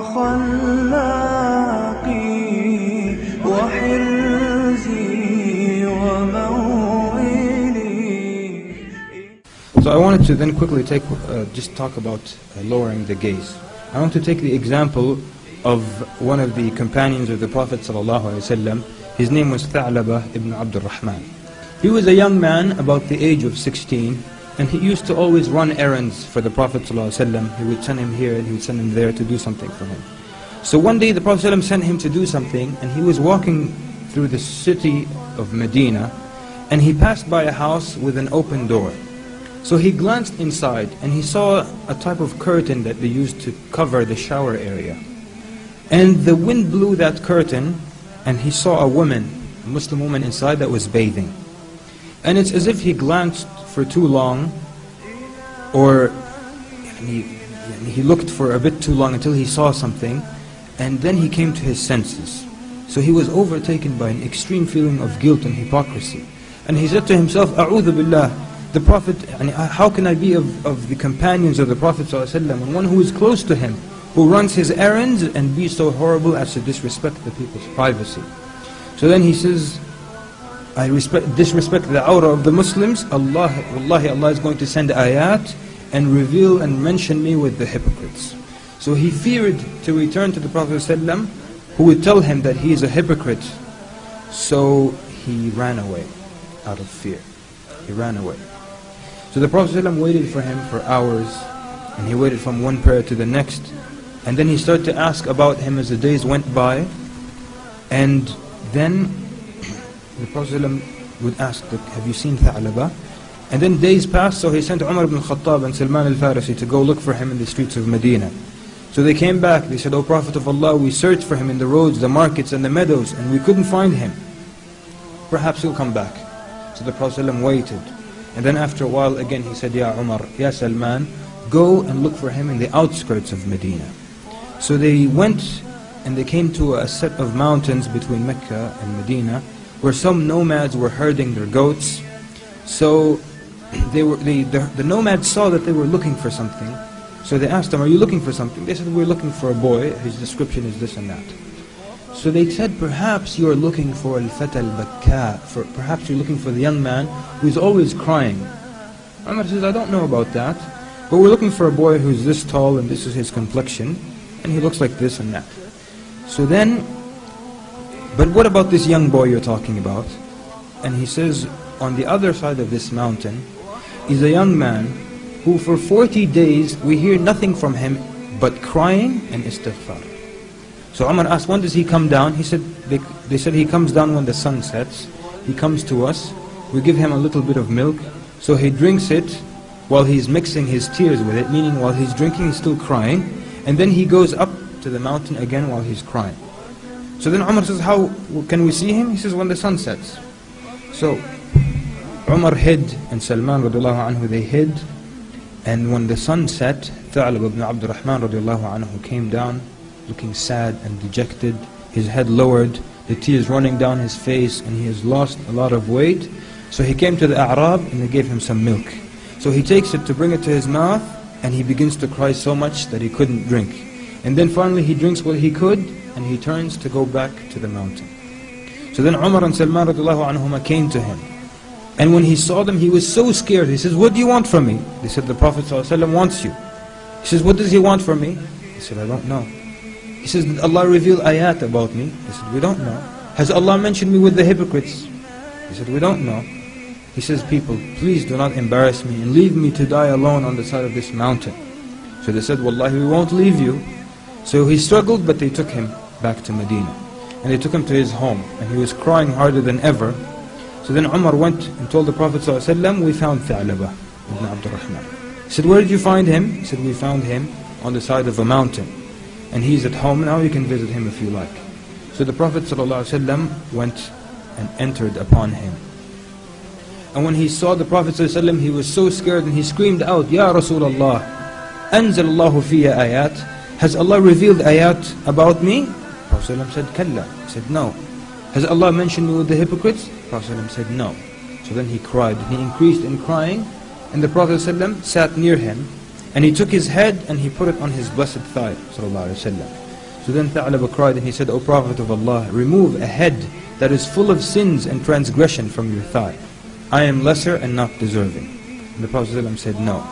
وخلاقي وحرزي وموئلي. So I wanted to then quickly just talk about lowering the gaze. I want to take the example of one of the companions of the Prophet ﷺ. His name was Tha'laba ibn Abdul Rahman. He was a young man about the age of 16, and he used to always run errands for the Prophet ﷺ. He would send him here and he would send him there to do something for him. So one day the Prophet ﷺ sent him to do something, and he was walking through the city of Medina, and he passed by a house with an open door. So he glanced inside and he saw a type of curtain that they used to cover the shower area. And the wind blew that curtain, and he saw a woman, a Muslim woman inside that was bathing. And it's as if he glanced for too long, or he looked for a bit too long until he saw something, and then he came to his senses. So he was overtaken by an extreme feeling of guilt and hypocrisy. And he said to himself, A'udhu Billah, the Prophet, how can I be of the companions of the Prophet ﷺ, and one who is close to him, who runs his errands, and be so horrible as to disrespect the people's privacy? So then he says, I disrespect the awrah of the Muslims. Wallahi, Allah is going to send ayat and reveal and mention me with the hypocrites. So he feared to return to the Prophet ﷺ, who would tell him that he is a hypocrite. So he ran away out of fear. He ran away. So the Prophet ﷺ waited for him for hours, and he waited from one prayer to the next, and then he started to ask about him as the days went by. And then the Prophet ﷺ would ask, have you seen Tha'laba? And then days passed, so he sent Umar ibn al-Khattab and Salman al-Farisi to go look for him in the streets of Medina. So they came back, they said, O Prophet of Allah, we searched for him in the roads, the markets and the meadows, and we couldn't find him. Perhaps he'll come back. So the Prophet ﷺ waited. And then after a while again he said, Ya Umar, Ya Salman, go and look for him in the outskirts of Medina. So they went and they came to a set of mountains between Mecca and Medina, where some nomads were herding their goats. So the nomads saw that they were looking for something. So they asked them, are you looking for something? They said, we're looking for a boy, his description is this and that. So they said, perhaps you are looking for al-fata al-bakka, perhaps you're looking for the young man who's always crying. Umar says, I don't know about that, but we're looking for a boy who's this tall and this is his complexion, and he looks like this and that. So then, but what about this young boy you're talking about? And he says, on the other side of this mountain is a young man who for 40 days we hear nothing from him but crying and istighfar. So Umar asked, when does he come down? He said, they said he comes down when the sun sets. He comes to us, we give him a little bit of milk, so he drinks it while he's mixing his tears with it, meaning while he's drinking he's still crying, and then he goes up to the mountain again while he's crying. So then Umar says, how can we see him? He says, when the sun sets. So Umar hid, and Salman radiallahu anhu, they hid, and when the sun set, Tha'laba ibn Abdul Rahman radiallahu anhu came down, looking sad and dejected, his head lowered, the tears running down his face, and he has lost a lot of weight. So he came to the A'rab and they gave him some milk. So he takes it to bring it to his mouth, and he begins to cry so much that he couldn't drink. And then finally he drinks what he could, and he turns to go back to the mountain. So then Umar and Salman radiallahu anhuma came to him. And when he saw them, he was so scared. He says, what do you want from me? They said, the Prophet ﷺ wants you. He says, what does he want from me? He said, I don't know. He says, did Allah reveal ayat about me? They said, we don't know. Has Allah mentioned me with the hypocrites? He said, we don't know. He says, people, please do not embarrass me and leave me to die alone on the side of this mountain. So they said, Wallahi, we won't leave you. So he struggled, but they took him back to Medina. And they took him to his home, and he was crying harder than ever. So then Umar went and told the Prophet ﷺ, we found Tha'laba ibn Abdul Rahman. He said, where did you find him? He said, we found him on the side of a mountain. And he's at home now, you can visit him if you like. So the Prophet ﷺ went and entered upon him. And when he saw the Prophet ﷺ, he was so scared and he screamed out, Ya Rasulullah, Anzal Allahu fiyya ayat. Has Allah revealed ayat about me? The Prophet ﷺ said, Kalla. He said, no. Has Allah mentioned me with the hypocrites? The Prophet ﷺ said, no. So then he cried, and he increased in crying, and the Prophet ﷺ sat near him, and he took his head and he put it on his blessed thigh, ﷺ. So then Tha'laba cried and he said, O Prophet of Allah, remove a head that is full of sins and transgression from your thigh. I am lesser and not deserving. And the Prophet ﷺ said, no.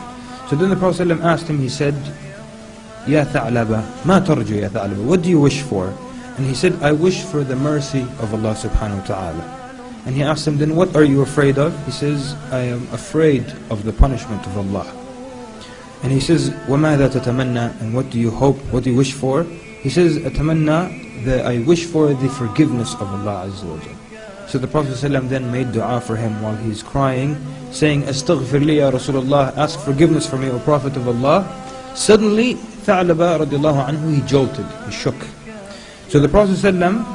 So then the Prophet ﷺ asked him, he said, Ya Tha'laba, ma tarju ya Tha'laba, what do you wish for? And he said, I wish for the mercy of Allah subhanahu wa ta'ala. And he asked him, then what are you afraid of? He says, I am afraid of the punishment of Allah. And he says, وَمَاذَا تَتَمَنَّى, and what do you hope, what do you wish for? He says, أَتَمَنَّى, that I wish for the forgiveness of Allah Azza wa Jal. So the Prophet ﷺ then made dua for him while he's crying, saying, Astaghfir li ya Rasulullah, ask forgiveness for me, O Prophet of Allah. Suddenly, Tha'laba radiallahu anhu, he jolted, he shook. So the Prophet ﷺ,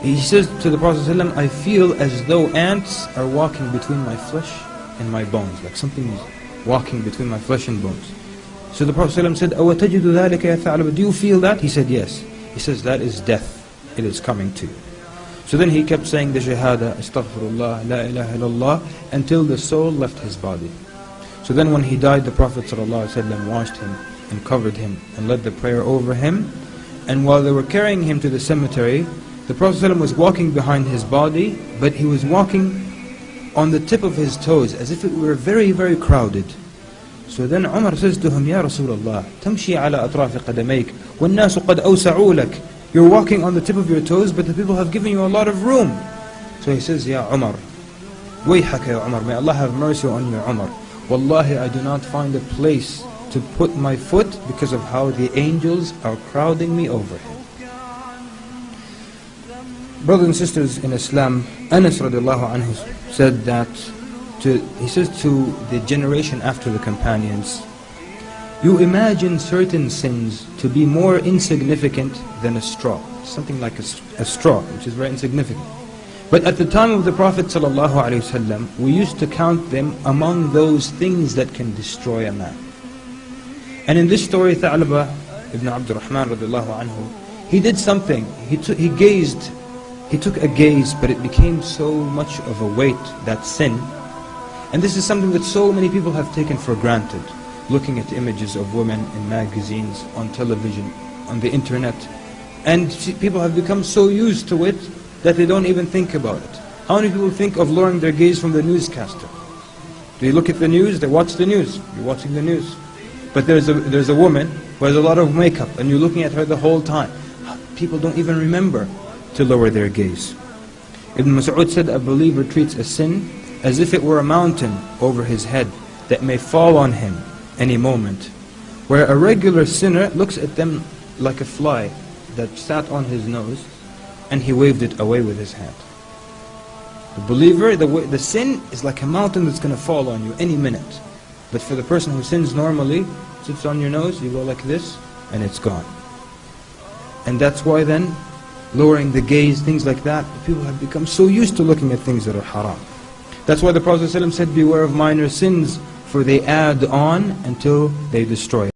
he says to the Prophet ﷺ, I feel as though ants are walking between my flesh and my bones, like something is walking between my flesh and bones. So the Prophet ﷺ said, أَوَتَجِدُ ذَلِكَ يَا ثَعْلَبَ, do you feel that? He said, yes. He says, that is death. It is coming to you. So then he kept saying the shahada, astaghfirullah, la ilaha illallah, until the soul left his body. So then when he died, the Prophet ﷺ washed him and covered him and led the prayer over him. And while they were carrying him to the cemetery, the Prophet ﷺ was walking behind his body, but he was walking on the tip of his toes, as if it were very, very crowded. So then Umar says to him, Ya Rasulullah, tamshi ala atrafi qadamayk, وَالنَّاسُ قَدْ أَوْسَعُوا لَكَ. You're walking on the tip of your toes, but the people have given you a lot of room. So he says, Ya Umar, وَيْحَكَ ya Umar, may Allah have mercy on you, Umar. Wallahi, I do not find a place to put my foot because of how the angels are crowding me over him. Brothers and sisters in Islam, Anas radiallahu anhu said that, he says to the generation after the companions, you imagine certain sins to be more insignificant than a straw. Something like a straw, which is very insignificant. But at the time of the Prophet ﷺ, we used to count them among those things that can destroy a man. And in this story, Tha'laba ibn Abdurrahman radiallahu anhu, he did something. He took a gaze, but it became so much of a weight, that sin. And this is something that so many people have taken for granted. Looking at images of women in magazines, on television, on the internet. And people have become so used to it that they don't even think about it. How many people think of lowering their gaze from the newscaster? Do you look at the news? They watch the news. You're watching the news. But there's a woman who has a lot of makeup and you're looking at her the whole time. People don't even remember to lower their gaze. Ibn Mas'ud said, a believer treats a sin as if it were a mountain over his head that may fall on him any moment, where a regular sinner looks at them like a fly that sat on his nose and he waved it away with his hand. The believer, the sin is like a mountain that's going to fall on you any minute. But for the person who sins normally, sits on your nose, you go like this and it's gone. And that's why then, lowering the gaze, things like that, people have become so used to looking at things that are haram. That's why the Prophet ﷺ said, beware of minor sins, for they add on until they destroy.